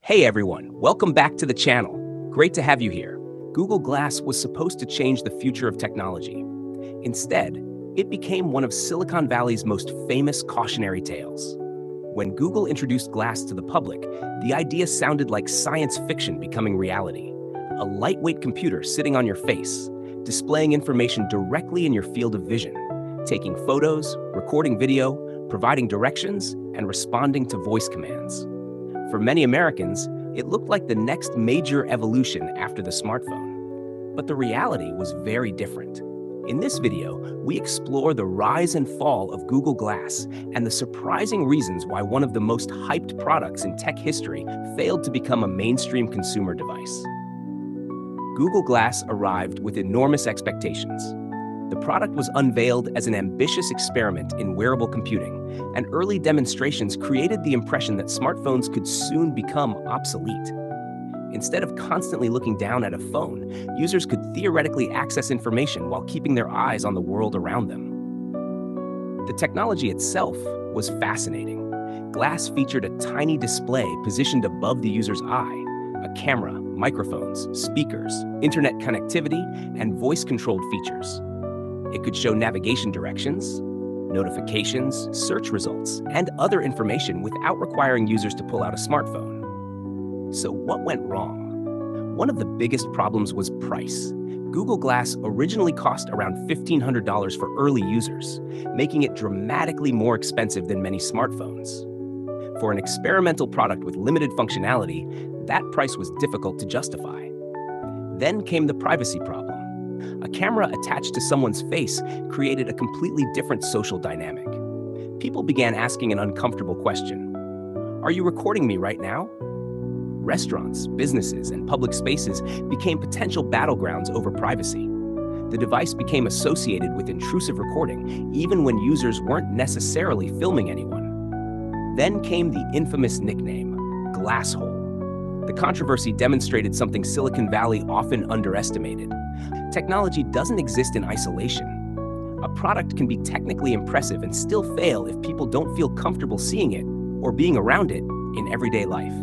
Hey everyone, welcome back to the channel. Great to have you here. Google Glass was supposed to change the future of technology. Instead, it became one of Silicon Valley's most famous cautionary tales. When Google introduced Glass to the public, the idea sounded like science fiction becoming reality. A lightweight computer sitting on your face, displaying information directly in your field of vision, taking photos, recording video, providing directions, and responding to voice commands. For many Americans, it looked like the next major evolution after the smartphone. But the reality was very different. In this video, we explore the rise and fall of Google Glass and the surprising reasons why one of the most hyped products in tech history failed to become a mainstream consumer device. Google Glass arrived with enormous expectations. The product was unveiled as an ambitious experiment in wearable computing, and early demonstrations created the impression that smartphones could soon become obsolete. Instead of constantly looking down at a phone, users could theoretically access information while keeping their eyes on the world around them. The technology itself was fascinating. Glass featured a tiny display positioned above the user's eye, a camera, microphones, speakers, internet connectivity, and voice-controlled features. It could show navigation directions, notifications, search results, and other information without requiring users to pull out a smartphone. So what went wrong? One of the biggest problems was price. Google Glass originally cost around $1,500 for early users, making it dramatically more expensive than many smartphones. For an experimental product with limited functionality, that price was difficult to justify. Then came the privacy problem. A camera attached to someone's face created a completely different social dynamic. People began asking an uncomfortable question. Are you recording me right now? Restaurants, businesses, and public spaces became potential battlegrounds over privacy. The device became associated with intrusive recording, even when users weren't necessarily filming anyone. Then came the infamous nickname, Glasshole. The controversy demonstrated something Silicon Valley often underestimated. Technology doesn't exist in isolation. A product can be technically impressive and still fail if people don't feel comfortable seeing it or being around it in everyday life.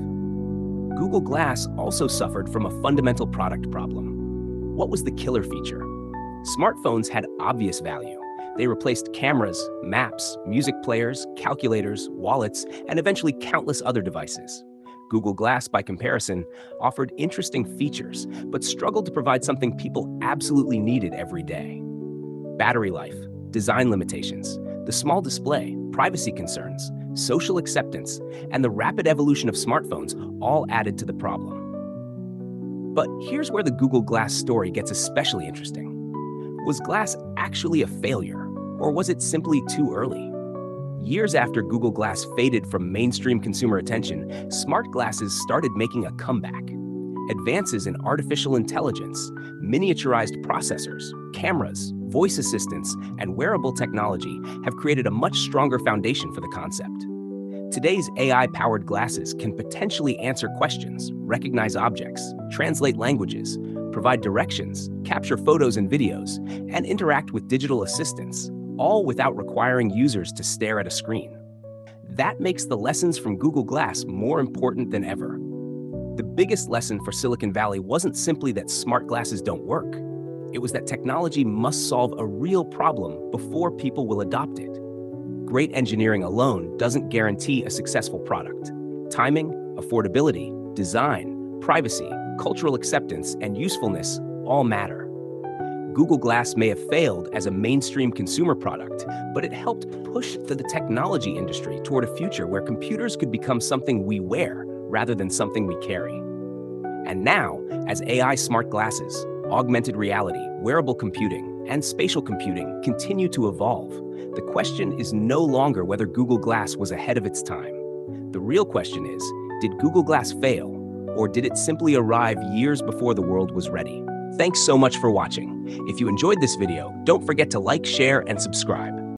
Google Glass also suffered from a fundamental product problem. What was the killer feature? Smartphones had obvious value. They replaced cameras, maps, music players, calculators, wallets, and eventually countless other devices. Google Glass, by comparison, offered interesting features, but struggled to provide something people absolutely needed every day. Battery life, design limitations, the small display, privacy concerns, social acceptance, and the rapid evolution of smartphones all added to the problem. But here's where the Google Glass story gets especially interesting. Was Glass actually a failure, or was it simply too early? Years after Google Glass faded from mainstream consumer attention, smart glasses started making a comeback. Advances in artificial intelligence, miniaturized processors, cameras, voice assistants, and wearable technology have created a much stronger foundation for the concept. Today's AI-powered glasses can potentially answer questions, recognize objects, translate languages, provide directions, capture photos and videos, and interact with digital assistants, all without requiring users to stare at a screen. That makes the lessons from Google Glass more important than ever. The biggest lesson for Silicon Valley wasn't simply that smart glasses don't work. It was that technology must solve a real problem before people will adopt it. Great engineering alone doesn't guarantee a successful product. Timing, affordability, design, privacy, cultural acceptance, and usefulness all matter. Google Glass may have failed as a mainstream consumer product, but it helped push the technology industry toward a future where computers could become something we wear rather than something we carry. And now, as AI smart glasses, augmented reality, wearable computing, and spatial computing continue to evolve, the question is no longer whether Google Glass was ahead of its time. The real question is, did Google Glass fail, or did it simply arrive years before the world was ready? Thanks so much for watching. If you enjoyed this video, don't forget to like, share, and subscribe.